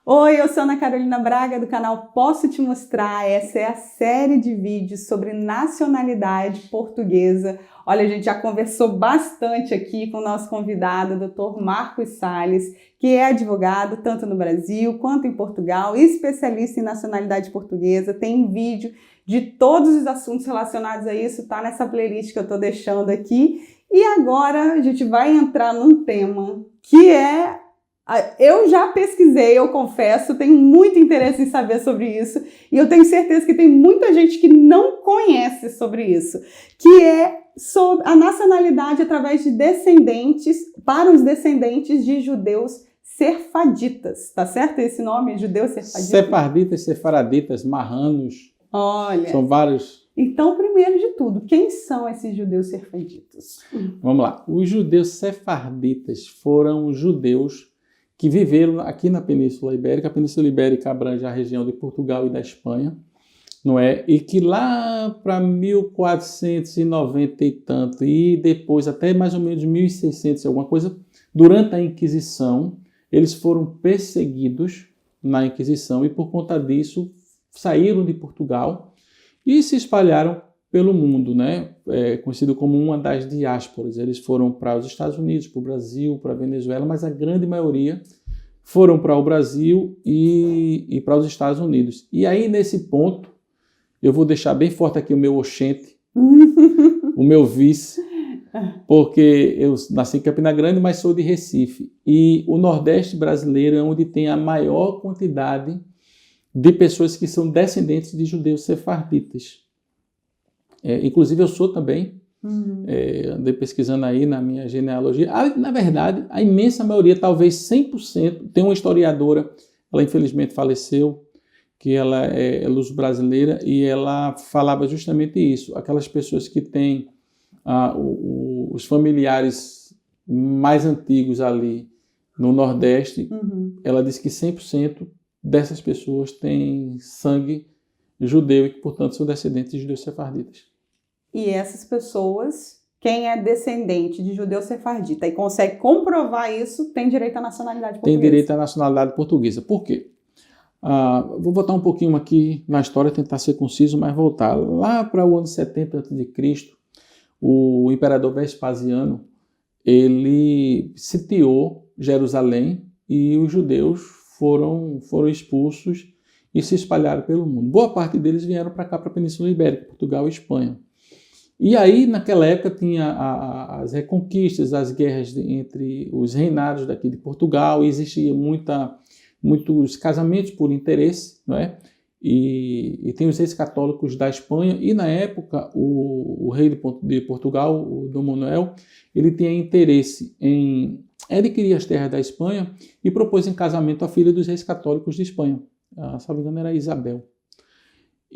Oi, eu sou Ana Carolina Braga do canal Posso Te Mostrar. Essa é a série de vídeos sobre nacionalidade portuguesa. Olha, a gente já conversou bastante aqui com o nosso convidado, Dr. Marcos Salles, que é advogado tanto no Brasil quanto em Portugal, especialista em nacionalidade portuguesa. Tem vídeo de todos os assuntos relacionados a isso, tá nessa playlist que eu tô deixando aqui. E agora a gente vai entrar num tema que eu já pesquisei, eu confesso, tenho muito interesse em saber sobre isso e eu tenho certeza que tem muita gente que não conhece sobre isso, que é sobre a nacionalidade através de descendentes, para os descendentes de judeus sefardítas, tá certo esse nome, judeus sefardítas? Sefarditas, sefaraditas, marranos, Olha, são vários. Então, primeiro de tudo, quem são esses judeus sefarditas? Vamos lá, os judeus sefarditas foram judeus que viveram aqui na Península Ibérica. A Península Ibérica abrange a região de Portugal e da Espanha, não é? E que lá para 1490 e tanto, e depois até mais ou menos 1600 e alguma coisa, durante a Inquisição, eles foram perseguidos na Inquisição e por conta disso saíram de Portugal e se espalharam pelo mundo, né? Conhecido como uma das diásporas. Eles foram para os Estados Unidos, para o Brasil, para a Venezuela, mas a grande maioria foram para o Brasil e para os Estados Unidos. E aí, nesse ponto, eu vou deixar bem forte aqui o meu oxente, o meu vice, porque eu nasci em Campina Grande, mas sou de Recife. E o Nordeste brasileiro é onde tem a maior quantidade de pessoas que são descendentes de judeus sefarditas. Inclusive eu sou também, andei pesquisando aí na minha genealogia. Na verdade, a imensa maioria, talvez 100%, tem uma historiadora, ela infelizmente faleceu, que ela é luso-brasileira, e ela falava justamente isso, aquelas pessoas que têm os familiares mais antigos ali no Nordeste, ela disse que 100% dessas pessoas têm sangue judeu e que, portanto, são descendentes de judeus sefarditas. E essas pessoas, quem é descendente de judeu sefardita e consegue comprovar isso, tem direito à nacionalidade portuguesa. Tem direito à nacionalidade portuguesa. Por quê? Vou voltar um pouquinho aqui na história, tentar ser conciso, mas voltar. Lá para o ano 70 a.C., o imperador Vespasiano, ele sitiou Jerusalém e os judeus foram expulsos e se espalharam pelo mundo. Boa parte deles vieram para cá, para a Península Ibérica, Portugal e Espanha. E aí, naquela época, tinha as reconquistas, as guerras entre os reinados daqui de Portugal, e existia muitos casamentos por interesse, não é? E tem os reis católicos da Espanha, e na época, o rei de Portugal, o Dom Manuel, ele tinha interesse em adquirir as terras da Espanha e propôs em casamento a filha dos reis católicos de Espanha. Se não me engano, era Isabel.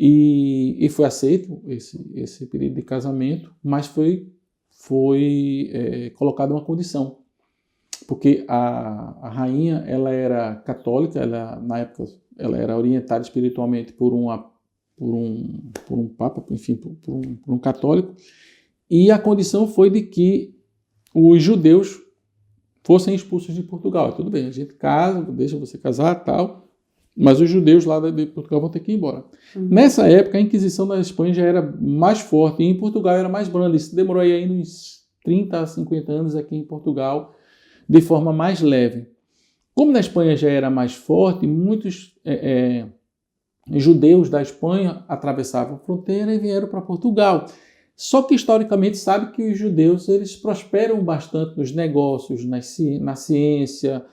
E foi aceito esse pedido de casamento, mas foi colocada uma condição, porque a rainha ela era católica, na época ela era orientada espiritualmente por um papa, enfim, por um católico, e a condição foi de que os judeus fossem expulsos de Portugal. Tudo bem, a gente casa, deixa você casar, tal, mas os judeus lá de Portugal vão ter que ir embora. Nessa época, a Inquisição da Espanha já era mais forte e em Portugal era mais branda. Isso demorou aí uns 30 a 50 anos aqui em Portugal, de forma mais leve. Como na Espanha já era mais forte, muitos judeus da Espanha atravessavam a fronteira e vieram para Portugal. Só que, historicamente, sabe que os judeus eles prosperam bastante nos negócios, na ciência,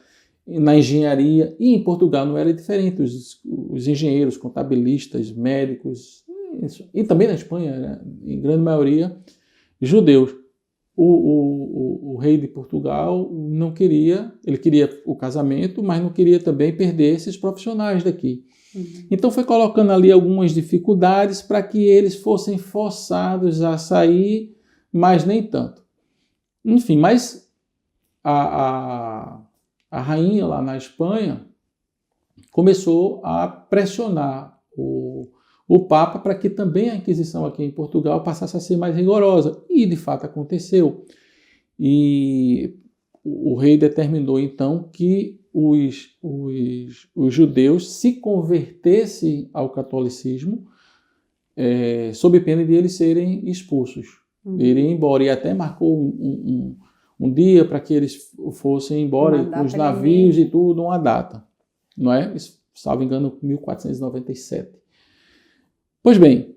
na engenharia, e em Portugal não era diferente. Os engenheiros, contabilistas, médicos, e também na Espanha, em grande maioria, judeus. O rei de Portugal não queria, ele queria o casamento, mas não queria também perder esses profissionais daqui. Então foi colocando ali algumas dificuldades para que eles fossem forçados a sair, mas nem tanto. Enfim, mas a rainha lá na Espanha começou a pressionar o Papa para que também a Inquisição aqui em Portugal passasse a ser mais rigorosa. E, de fato, aconteceu. E o rei determinou, então, que os judeus se convertessem ao catolicismo, sob pena de eles serem expulsos, irem embora. E até marcou um dia para que eles fossem embora com os navios e tudo, uma data, não é? Isso, salvo engano, 1497. Pois bem,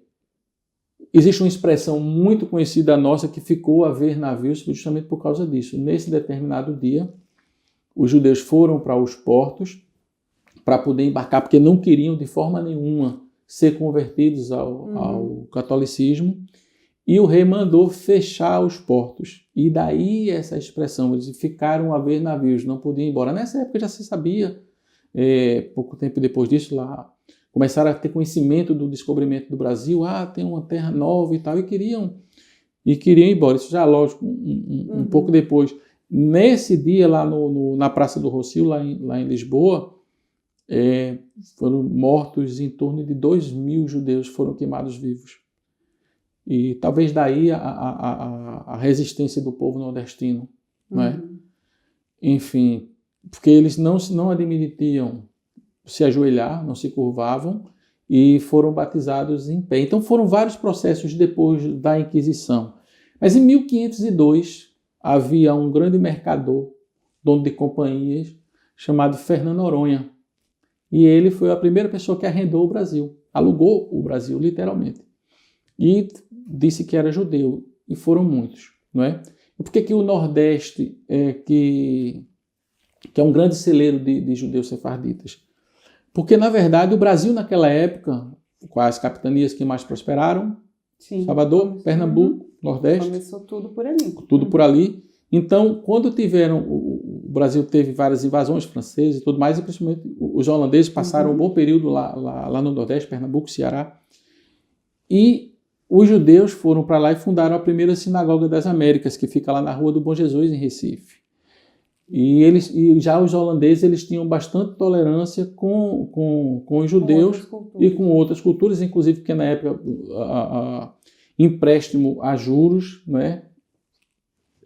existe uma expressão muito conhecida nossa que ficou a ver navios justamente por causa disso. Nesse determinado dia, os judeus foram para os portos para poder embarcar, porque não queriam de forma nenhuma ser convertidos ao catolicismo, e o rei mandou fechar os portos. E daí essa expressão, eles ficaram a ver navios, não podiam ir embora. Nessa época já se sabia, pouco tempo depois disso, lá começaram a ter conhecimento do descobrimento do Brasil, tem uma terra nova e tal, e queriam ir embora. Isso já, lógico, um pouco depois. Nesse dia, lá na Praça do Rossio, lá em Lisboa, foram mortos em torno de 2.000 judeus, foram queimados vivos. E talvez daí a resistência do povo nordestino, não é? Enfim, porque eles não admitiam se ajoelhar, não se curvavam e foram batizados em pé. Então foram vários processos depois da Inquisição. Mas em 1502 havia um grande mercador, dono de companhias, chamado Fernando Noronha. E ele foi a primeira pessoa que arrendou o Brasil, alugou o Brasil literalmente. E disse que era judeu, e foram muitos, não é? E por que o Nordeste, que é um grande celeiro de judeus sefarditas? Porque, na verdade, o Brasil naquela época, com as capitanias que mais prosperaram, sim, Salvador, Pernambuco, Nordeste. Começou tudo por ali. Tudo por ali. Então, quando o Brasil teve várias invasões francesas e tudo mais, e principalmente os holandeses passaram um bom período lá no Nordeste, Pernambuco, Ceará. E os judeus foram para lá e fundaram a primeira sinagoga das Américas, que fica lá na Rua do Bom Jesus, em Recife. E já os holandeses eles tinham bastante tolerância com os judeus e com outras culturas, inclusive porque na época empréstimo a juros, né,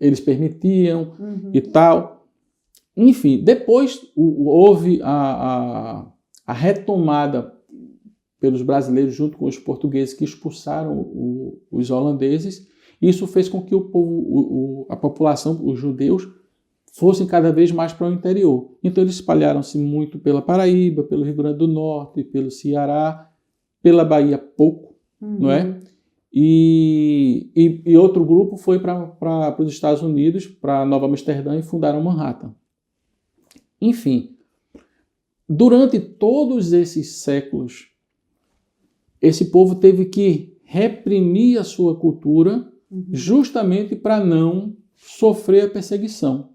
eles permitiam e tal. Enfim, depois houve a retomada pelos brasileiros junto com os portugueses que expulsaram os holandeses. Isso fez com que o povo, a população, os judeus, fossem cada vez mais para o interior. Então eles espalharam-se muito pela Paraíba, pelo Rio Grande do Norte, pelo Ceará, pela Bahia pouco, não é? E outro grupo foi para os Estados Unidos, para Nova Amsterdã, e fundaram Manhattan. Enfim, durante todos esses séculos, esse povo teve que reprimir a sua cultura justamente para não sofrer a perseguição.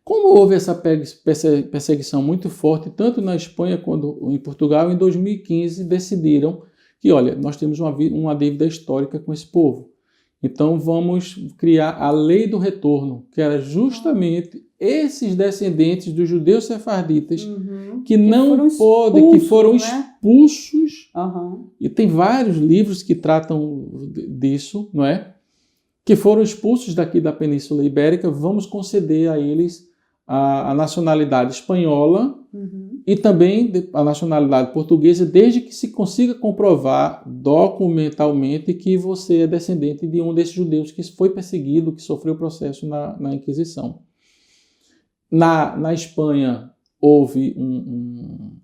Como houve essa perseguição muito forte, tanto na Espanha quanto em Portugal, em 2015 decidiram que, olha, nós temos uma dívida histórica com esse povo. Então vamos criar a Lei do Retorno, que era justamente esses descendentes dos judeus sefarditas que foram expulsos. E tem vários livros que tratam disso, não é? Que foram expulsos daqui da Península Ibérica. Vamos conceder a eles a nacionalidade espanhola e também a nacionalidade portuguesa, desde que se consiga comprovar documentalmente que você é descendente de um desses judeus que foi perseguido, que sofreu processo na Inquisição. Na Espanha houve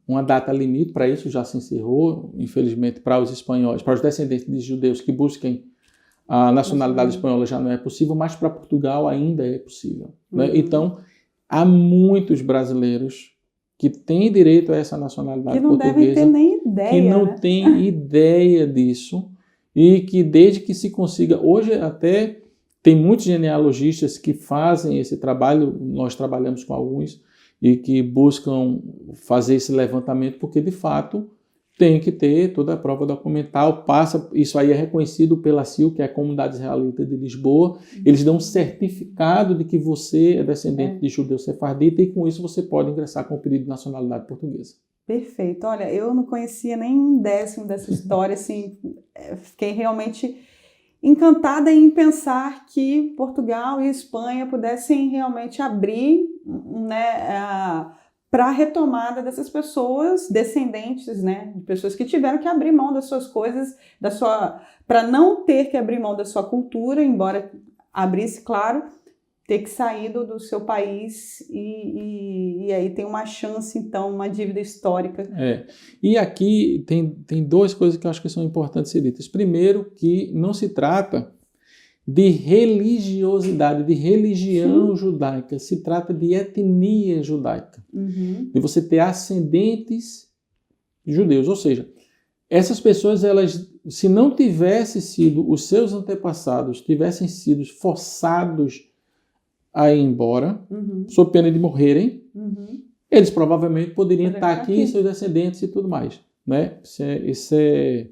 uma data limite para isso, já se encerrou, infelizmente, para os espanhóis, para os descendentes de judeus que busquem a nacionalidade espanhola já não é possível, mas para Portugal ainda é possível. Né? Então, há muitos brasileiros que têm direito a essa nacionalidade portuguesa, devem ter nem ideia, que não têm ideia disso, e que desde que se consiga, hoje até tem muitos genealogistas que fazem esse trabalho, nós trabalhamos com alguns, e que buscam fazer esse levantamento, porque de fato tem que ter toda a prova documental, isso aí é reconhecido pela CIL, que é a Comunidade Israelita de Lisboa. Eles dão um certificado de que você é descendente de judeu sefardita, e com isso você pode ingressar com o pedido de nacionalidade portuguesa. Perfeito. Olha, eu não conhecia nem um décimo dessa história, assim, fiquei realmente encantada em pensar que Portugal e Espanha pudessem realmente abrir um né, para a retomada dessas pessoas descendentes, né, de pessoas que tiveram que abrir mão das suas coisas, para não ter que abrir mão da sua cultura, embora abrisse, claro, ter que sair do seu país e aí tem uma chance, então, uma dívida histórica. E aqui tem duas coisas que eu acho que são importantes ser ditas. Primeiro, que não se trata de religiosidade, de religião judaica, se trata de etnia judaica, de você ter ascendentes judeus, ou seja, essas pessoas, elas, se não tivessem sido, os seus antepassados tivessem sido forçados a ir embora, sob pena de morrerem, eles provavelmente poderiam estar aqui, seus descendentes e tudo mais, né? Esse é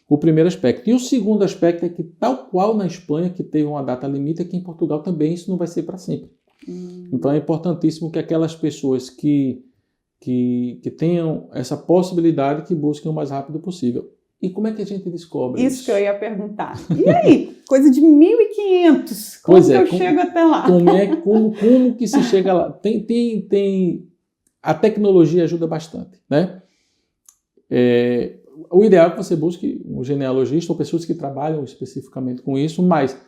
o primeiro aspecto. E o segundo aspecto é que, tal qual na Espanha, que teve uma data limite, aqui em Portugal também isso não vai ser para sempre. Então é importantíssimo que aquelas pessoas que tenham essa possibilidade, que busquem o mais rápido possível. E como é que a gente descobre isso? Isso que eu ia perguntar. E aí? Coisa de 1500. Como que eu chego até lá? Como que se chega lá? A tecnologia ajuda bastante, né? O ideal é que você busque um genealogista ou pessoas que trabalham especificamente com isso, mas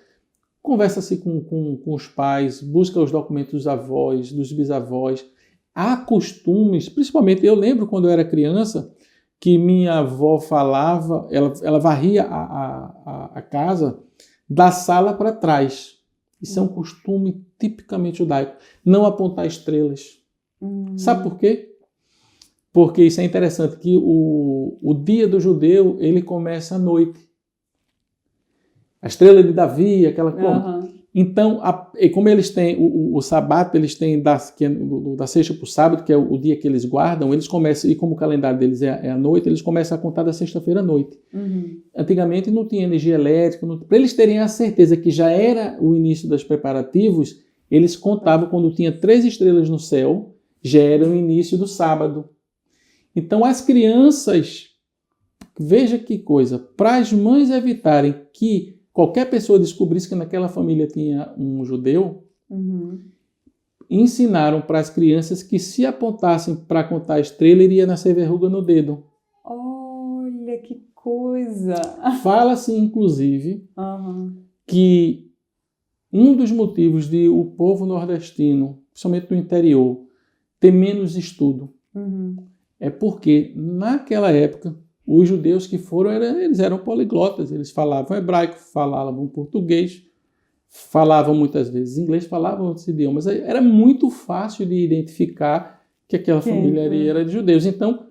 conversa-se com os pais, busca os documentos dos avós, dos bisavós. Há costumes, principalmente, eu lembro quando eu era criança, que minha avó falava, ela varria a casa da sala para trás. Isso é um costume tipicamente judaico. Não apontar estrelas. Sabe por quê? Porque isso é interessante, que o dia do judeu, ele começa à noite. A estrela de Davi, aquela coisa. Então, como eles têm o sabato, eles têm da sexta para o sábado, que é o dia que eles guardam, eles começam, e como o calendário deles é à noite, eles começam a contar da sexta-feira à noite. Antigamente não tinha energia elétrica, para eles terem a certeza que já era o início dos preparativos, eles contavam quando tinha 3 estrelas no céu, já era o início do sábado. Então as crianças, veja que coisa, para as mães evitarem que qualquer pessoa descobrisse que naquela família tinha um judeu, ensinaram para as crianças que se apontassem para contar a estrela, iria nascer verruga no dedo. Olha que coisa! Fala-se, inclusive, que um dos motivos de o povo nordestino, principalmente no interior, ter menos estudo é porque, naquela época, os judeus que foram, eles eram poliglotas, eles falavam hebraico, falavam português, falavam muitas vezes inglês, falavam outros idiomas. Era muito fácil de identificar que aquela família era de judeus. Então,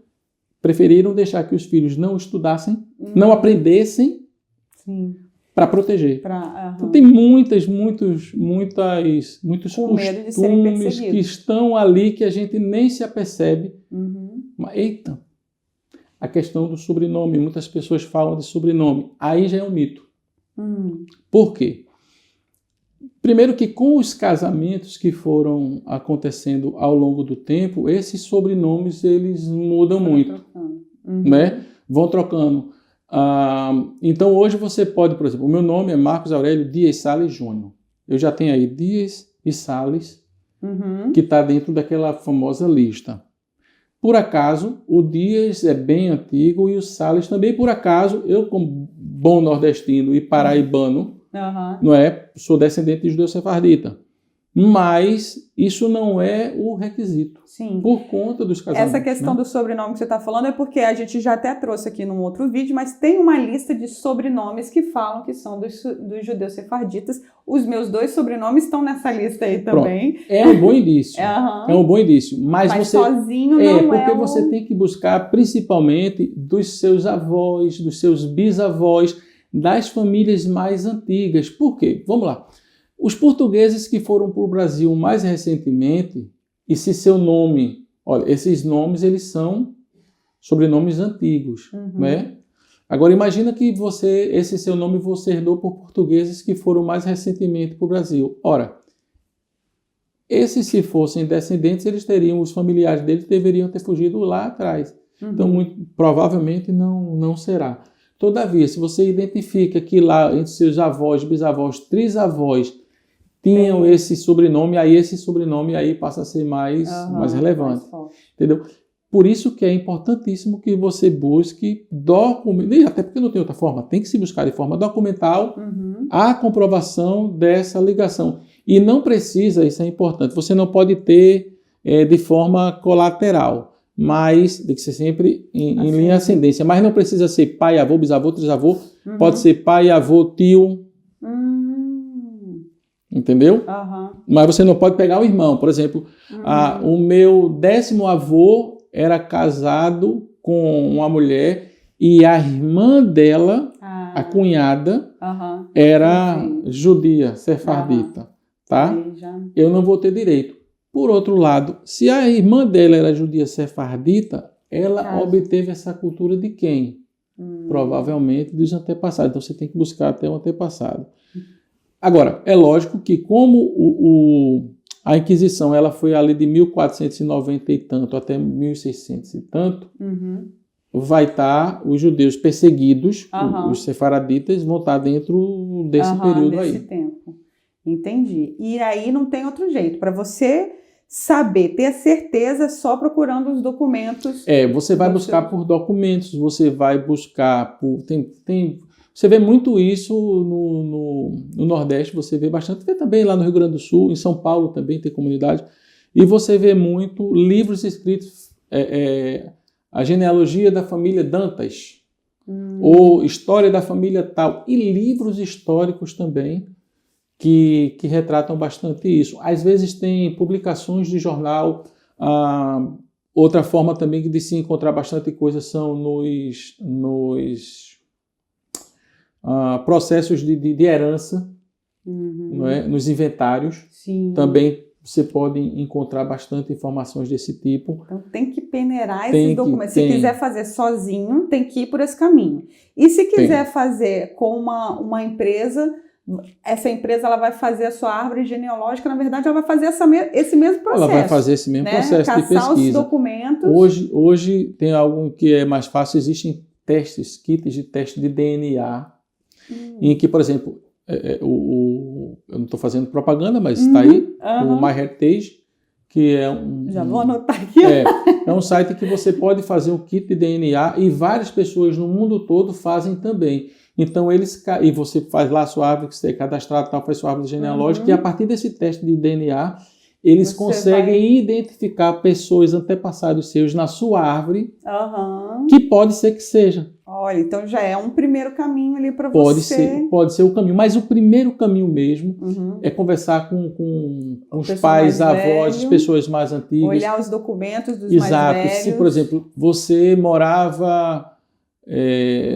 preferiram deixar que os filhos não estudassem, não aprendessem, para proteger. Então, tem muitos costumes que estão ali que a gente nem se apercebe. Mas, eita! A questão do sobrenome. Muitas pessoas falam de sobrenome. Aí já é um mito. Por quê? Primeiro que com os casamentos que foram acontecendo ao longo do tempo, esses sobrenomes eles mudam muito. Né? Vão trocando. Então hoje você pode, por exemplo, o meu nome é Marcos Aurélio Dias Salles Júnior. Eu já tenho aí Dias e Salles, que está dentro daquela famosa lista. Por acaso, o Dias é bem antigo e o Salles também, por acaso, eu como bom nordestino e paraibano, não é? Sou descendente de judeu sefardita. Mas isso não é o requisito. Por conta dos casamentos. Essa questão do sobrenome que você está falando é porque a gente já até trouxe aqui num outro vídeo, mas tem uma lista de sobrenomes que falam que são dos judeus sefarditas. Os meus 2 sobrenomes estão nessa lista aí também. Pronto. É um bom indício. É um bom indício. Mas você, sozinho não é. Porque você tem que buscar principalmente dos seus avós, dos seus bisavós, das famílias mais antigas. Por quê? Vamos lá. Os portugueses que foram para o Brasil mais recentemente, e se seu nome... Olha, esses nomes, eles são sobrenomes antigos, né? Agora, imagina que esse seu nome você herdou por portugueses que foram mais recentemente para o Brasil. Ora, esses, se fossem descendentes, os familiares deles deveriam ter fugido lá atrás. Então, muito provavelmente não será. Todavia, se você identifica que lá, entre seus avós, bisavós, trisavós, tinham esse sobrenome aí passa a ser mais relevante. Entendeu? Por isso que é importantíssimo que você busque documentos, e até porque não tem outra forma, tem que se buscar de forma documental a comprovação dessa ligação. E não precisa, isso é importante, você não pode ter de forma colateral, mas tem que ser sempre em linha ascendência. Mas não precisa ser pai, avô, bisavô, trisavô, pode ser pai, avô, tio. Entendeu? Mas você não pode pegar o irmão. Por exemplo, o meu 10º avô era casado com uma mulher e a irmã dela, a cunhada, era judia, sefardita. Tá? Eu não vou ter direito. Por outro lado, se a irmã dela era judia sefardita, ela obteve essa cultura de quem? Provavelmente dos antepassados. Então você tem que buscar até o antepassado. Agora, é lógico que como a Inquisição ela foi ali de 1490 e tanto até 1600 e tanto, vai estar os judeus perseguidos, os sefaraditas, vão estar dentro desse período desse aí. Tempo. Entendi. E aí não tem outro jeito. Para você saber, ter a certeza só procurando os documentos. Você vai buscar por documentos, você vai buscar por... Você vê muito isso no Nordeste, você vê bastante, vê também lá no Rio Grande do Sul, em São Paulo também tem comunidade, e você vê muito livros escritos, a genealogia da família Dantas, ou história da família tal, e livros históricos também, que retratam bastante isso. Às vezes tem publicações de jornal, outra forma também de se encontrar bastante coisa são nos processos de herança, não é? Nos inventários. Sim. Também você pode encontrar bastante informações desse tipo. Então tem que peneirar esses documentos. Se quiser fazer sozinho, tem que ir por esse caminho. E se quiser fazer com uma empresa, essa empresa ela vai fazer a sua árvore genealógica, na verdade ela vai fazer esse mesmo processo. Ela vai fazer esse mesmo processo de pesquisa. Caçar os documentos. Hoje tem algo que é mais fácil, existem kits de teste de DNA, em que, por exemplo, eu não estou fazendo propaganda, mas está aí, o MyHeritage, que é Já vou anotar aqui. É um site que você pode fazer um kit de DNA e várias pessoas no mundo todo fazem também. Então, e você faz lá a sua árvore, que você é cadastrado, tal, faz sua árvore genealógica, e a partir desse teste de DNA, eles conseguem identificar pessoas antepassados seus na sua árvore, que pode ser que seja. Olha, então já é um primeiro caminho ali para você. Pode ser o caminho, mas o primeiro caminho mesmo é conversar com os pais, avós, as pessoas mais antigas. Olhar os documentos dos mais velhos. Se, por exemplo, você morava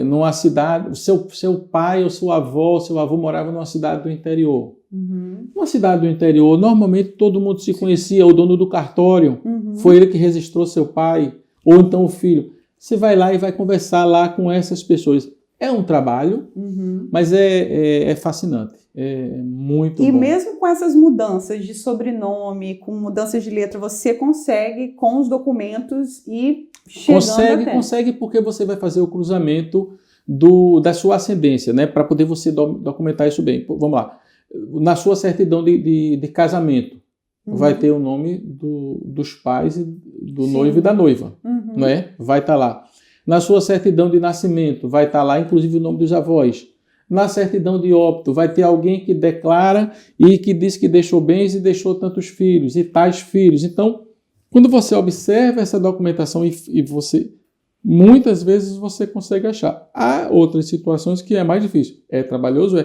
numa cidade, o seu pai ou seu avô morava numa cidade do interior. Uma cidade do interior, normalmente todo mundo se conhecia, o dono do cartório, foi ele que registrou seu pai, ou então o filho. Você vai lá e vai conversar lá com essas pessoas. É um trabalho, mas é fascinante, é muito bom. E mesmo com essas mudanças de sobrenome, com mudanças de letra, você consegue com os documentos e chegando Consegue porque você vai fazer o cruzamento da sua ascendência, né? Para poder você documentar isso bem. Vamos lá. Na sua certidão de casamento, vai ter o nome dos pais, do noivo e da noiva, não é? Vai estar lá. Na sua certidão de nascimento, vai estar lá, inclusive, o nome dos avós. Na certidão de óbito, vai ter alguém que declara e que diz que deixou bens e deixou tantos filhos, e tais filhos. Então, quando você observa essa documentação e você... Muitas vezes você consegue achar. Há outras situações que é mais difícil. É trabalhoso,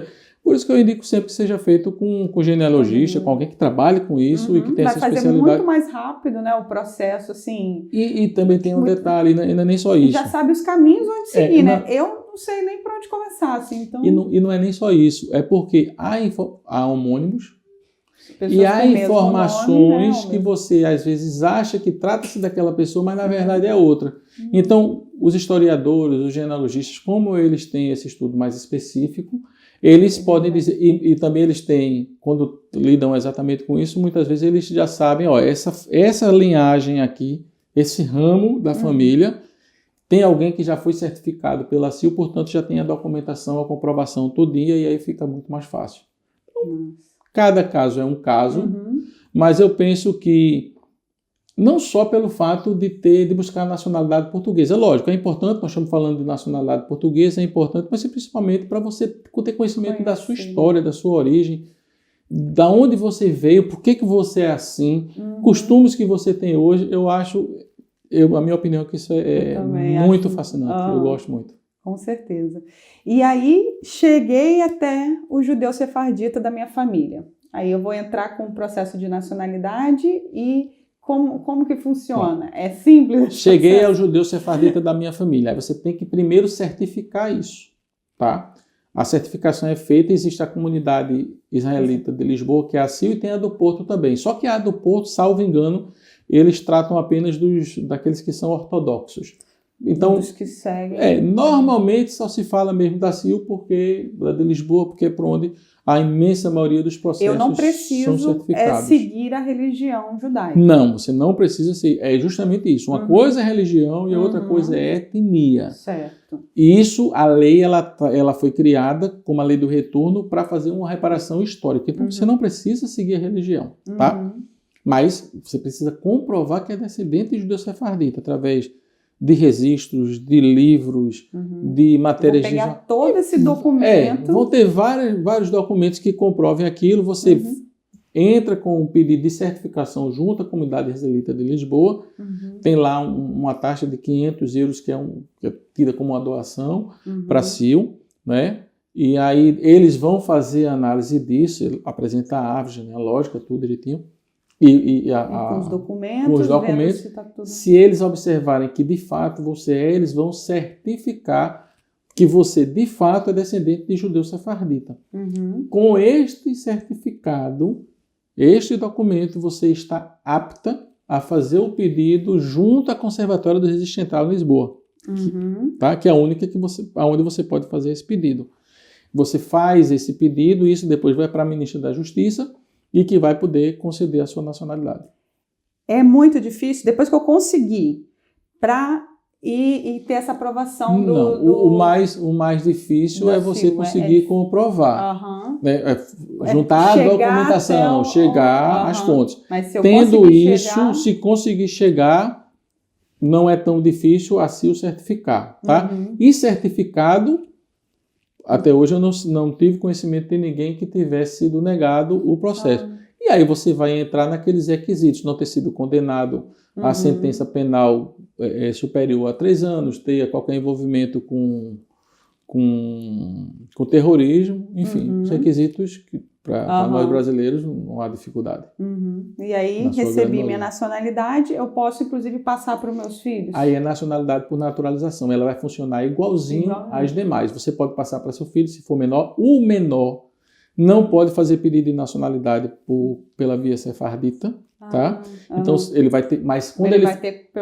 Por isso que eu indico sempre que seja feito com genealogista, com alguém que trabalhe com isso e que tenha essa especialidade. Vai fazer muito mais rápido, né, o processo, assim. E também tem um detalhe, ainda nem só isso. Já sabe os caminhos onde seguir, né? Eu não sei nem por onde começar, assim, então... E não é nem só isso, é porque há homônimos e há informações nome, né, que você, às vezes, acha que trata-se daquela pessoa, mas, na verdade, é outra. Então, os historiadores, os genealogistas, como eles têm esse estudo mais específico, eles podem dizer, e também eles têm, quando lidam exatamente com isso, muitas vezes eles já sabem, essa linhagem aqui, esse ramo da família, tem alguém que já foi certificado pela CIL, portanto já tem a documentação, a comprovação todinha, e aí fica muito mais fácil. Então, Cada caso é um caso, Uhum. mas eu penso que não só pelo fato de buscar a nacionalidade portuguesa. Lógico, é importante, nós estamos falando de nacionalidade portuguesa, é importante, mas principalmente para você ter conhecimento da sua história, da sua origem, da onde você veio, por que você é assim, costumes que você tem hoje. Eu acho, a minha opinião é que isso é muito fascinante, eu gosto muito. Com certeza. E aí, cheguei até o judeu sefardita da minha família. Aí eu vou entrar com o processo de nacionalidade e como que funciona? Bom, é simples? Cheguei ao judeu sefardita da minha família. Aí você tem que primeiro certificar isso, tá? A certificação é feita, existe a comunidade israelita de Lisboa, que é a CIL, e tem a do Porto também. Só que a do Porto, salvo engano, eles tratam apenas daqueles que são ortodoxos. Então, dos que seguem. Normalmente só se fala mesmo da CIL, porque da de Lisboa, porque é por onde a imensa maioria dos processos Eu não são preciso certificados. seguir a religião judaica. Não, você não precisa seguir. É justamente isso. Uma coisa é religião e a outra coisa é etnia. Certo. E isso, a lei, ela foi criada como a lei do retorno para fazer uma reparação histórica. Então, você não precisa seguir a religião, tá? Mas você precisa comprovar que é descendente de judeu sefardita, através de registros, de livros, de matérias... Vou pegar todo esse documento... vão ter vários documentos que comprovem aquilo. Você entra com um pedido de certificação junto à comunidade israelita de Lisboa. Tem lá uma taxa de 500 euros, que é tida como uma doação para a CIL, né? E aí eles vão fazer a análise disso, apresentar a árvore genealógica, tudo direitinho. Com os documentos, se, tá tudo... se eles observarem que de fato você eles vão certificar que você de fato é descendente de judeu sefardita. Com este certificado, este documento, você está apta a fazer o pedido junto à Conservatória do Registro Central em Lisboa, tá? Que é a única onde você pode fazer esse pedido. Você faz esse pedido, isso depois vai para a ministra da Justiça, e que vai poder conceder a sua nacionalidade. É muito difícil, depois que eu conseguir, para ir ter essa aprovação O mais difícil é você conseguir comprovar. Né? Juntar a documentação, chegar às fontes. Mas se eu Tendo isso, se conseguir chegar, não é tão difícil assim o certificar. Tá? E certificado... Até hoje eu não tive conhecimento de ninguém que tivesse sido negado o processo. E aí você vai entrar naqueles requisitos, não ter sido condenado a sentença penal superior a 3 anos, ter qualquer envolvimento com terrorismo, enfim, os requisitos que para nós brasileiros não há dificuldade. E aí recebi minha nacionalidade, eu posso inclusive passar para os meus filhos? Aí é nacionalidade por naturalização, ela vai funcionar igualzinho às demais. Você pode passar para seu filho se for menor. O menor não pode fazer pedido de nacionalidade pela via sefardita, tá? Então ele vai ter, mas quando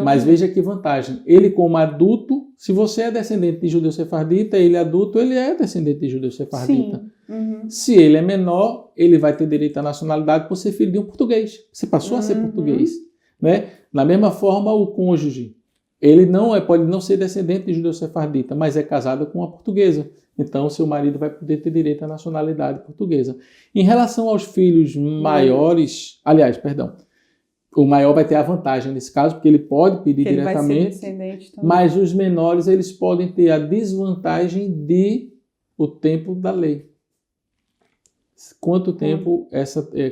mas veja que vantagem. Ele como adulto, se você é descendente de judeu sefardita, ele adulto, ele é descendente de judeu sefardita. Se ele é menor, ele vai ter direito à nacionalidade por ser filho de um português. Você passou a ser português, né? Da mesma forma, o cônjuge, ele pode não ser descendente de judeu sefardita, mas é casado com uma portuguesa. Então, seu marido vai poder ter direito à nacionalidade portuguesa. Em relação aos filhos maiores, o maior vai ter a vantagem nesse caso, porque ele pode pedir diretamente, mas os menores eles podem ter a desvantagem de o tempo da lei. Quanto tempo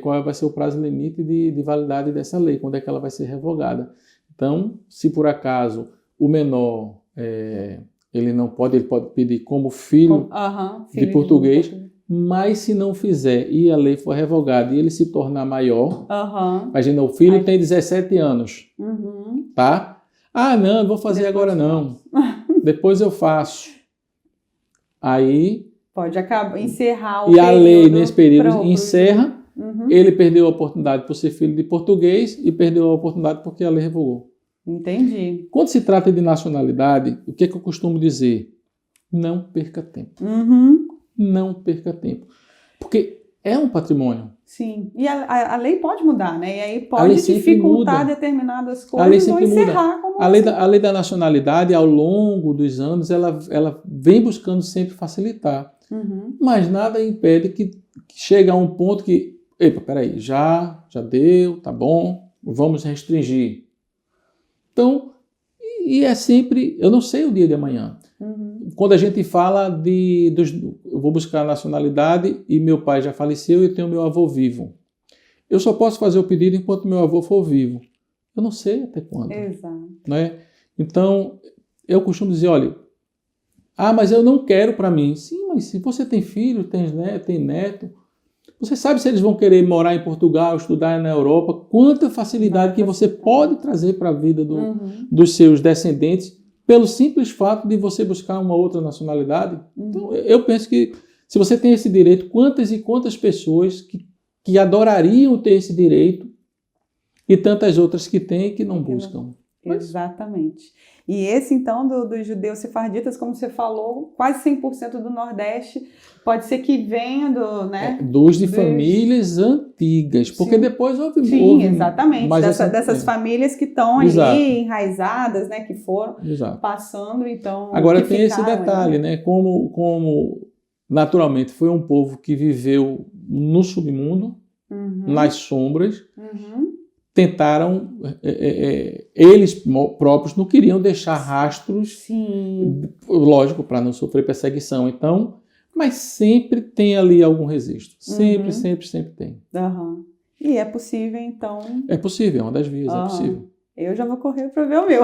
qual vai ser o prazo limite de validade dessa lei, quando é que ela vai ser revogada. Então, se por acaso o menor ele pode pedir como filho de português, mas se não fizer e a lei for revogada e ele se tornar maior, imagina, o filho tem 17 anos, tá? Não, eu vou fazer agora não, depois eu faço. Aí... Pode encerrar o período. E a lei, nesse período, encerra, ele perdeu a oportunidade por ser filho de português e perdeu a oportunidade porque a lei revogou. Entendi. Quando se trata de nacionalidade, o que eu costumo dizer? Não perca tempo. Não perca tempo. Porque é um patrimônio. Sim. E a lei pode mudar, né? E aí pode dificultar determinadas coisas ou encerrar como a lei da nacionalidade, ao longo dos anos, ela vem buscando sempre facilitar. Mas nada impede que chegue a um ponto que epa, peraí, já deu, tá bom, vamos restringir. Então, e é sempre, eu não sei o dia de amanhã. Quando a gente fala eu vou buscar a nacionalidade e meu pai já faleceu e eu tenho meu avô vivo. Eu só posso fazer o pedido enquanto meu avô for vivo. Eu não sei até quando. Exato. Né? Então, eu costumo dizer, olha, mas eu não quero para mim. Sim, mas se você tem filho, tem neto, você sabe se eles vão querer morar em Portugal, estudar na Europa, quanta facilidade que você pode trazer para a vida dos seus descendentes pelo simples fato de você buscar uma outra nacionalidade. Então, eu penso que se você tem esse direito, quantas e quantas pessoas que adorariam ter esse direito e tantas outras que têm e que não buscam. Exatamente. E esse, então, dos judeus sefarditas, como você falou, quase 100% do Nordeste, pode ser que venha dos famílias antigas, porque depois houve... Exatamente, dessas famílias que estão ali enraizadas, né, que foram passando, então... Agora tem esse detalhe, né, como naturalmente foi um povo que viveu no submundo, nas sombras, tentaram, eles próprios não queriam deixar rastros, lógico, para não sofrer perseguição. Então, mas sempre tem ali algum registro. Sempre tem. E é possível, então... É possível, é uma das vias, é possível. Eu já vou correr para ver o meu.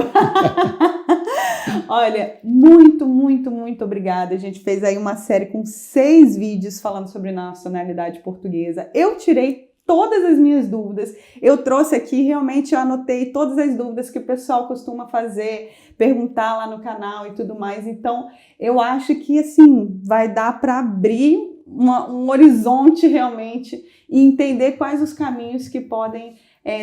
Olha, muito, muito, muito obrigada. A gente fez aí uma série com 6 vídeos falando sobre nacionalidade portuguesa. Eu tirei todas as minhas dúvidas. Eu trouxe aqui, realmente eu anotei todas as dúvidas que o pessoal costuma fazer, perguntar lá no canal e tudo mais. Então, eu acho que, assim, vai dar para abrir um horizonte realmente e entender quais os caminhos que podem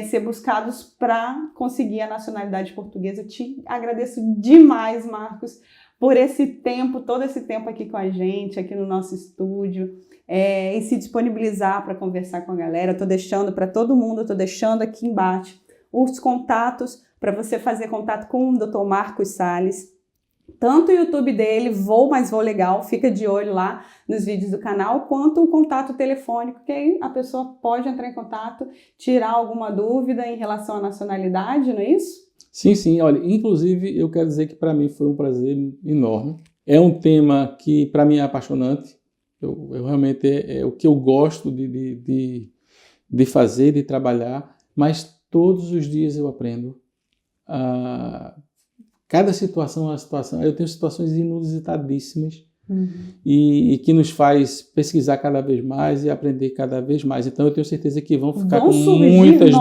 ser buscados para conseguir a nacionalidade portuguesa. Eu te agradeço demais, Marcos, por esse tempo, todo esse tempo aqui com a gente, aqui no nosso estúdio. E se disponibilizar para conversar com a galera. Eu tô deixando para todo mundo, eu tô deixando aqui embaixo os contatos para você fazer contato com o Dr. Marcos Salles, tanto o YouTube dele, Voo Legal, fica de olho lá nos vídeos do canal, quanto o contato telefônico, que aí a pessoa pode entrar em contato, tirar alguma dúvida em relação à nacionalidade, não é isso? Sim, olha, inclusive eu quero dizer que para mim foi um prazer enorme. É um tema que para mim é apaixonante. Eu realmente é o que eu gosto de fazer, de trabalhar, mas todos os dias eu aprendo. Cada situação é uma situação. Eu tenho situações inusitadíssimas e que nos faz pesquisar cada vez mais e aprender cada vez mais. Então eu tenho certeza que vão ficar com muitas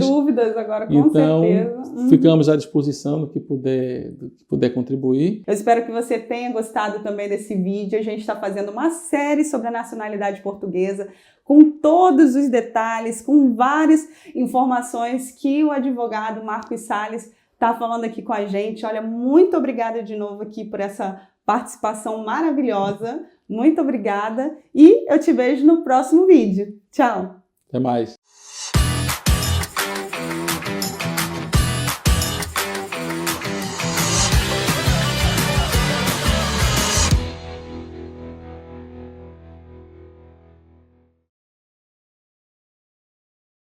dúvidas agora, com certeza. Ficamos à disposição do que puder contribuir. Eu espero que você tenha gostado também desse vídeo. A gente está fazendo uma série sobre a nacionalidade portuguesa, com todos os detalhes, com várias informações que o advogado Marcos Salles está falando aqui com a gente. Olha, muito obrigada de novo aqui por essa participação maravilhosa. Muito obrigada e eu te vejo no próximo vídeo. Tchau! Até mais!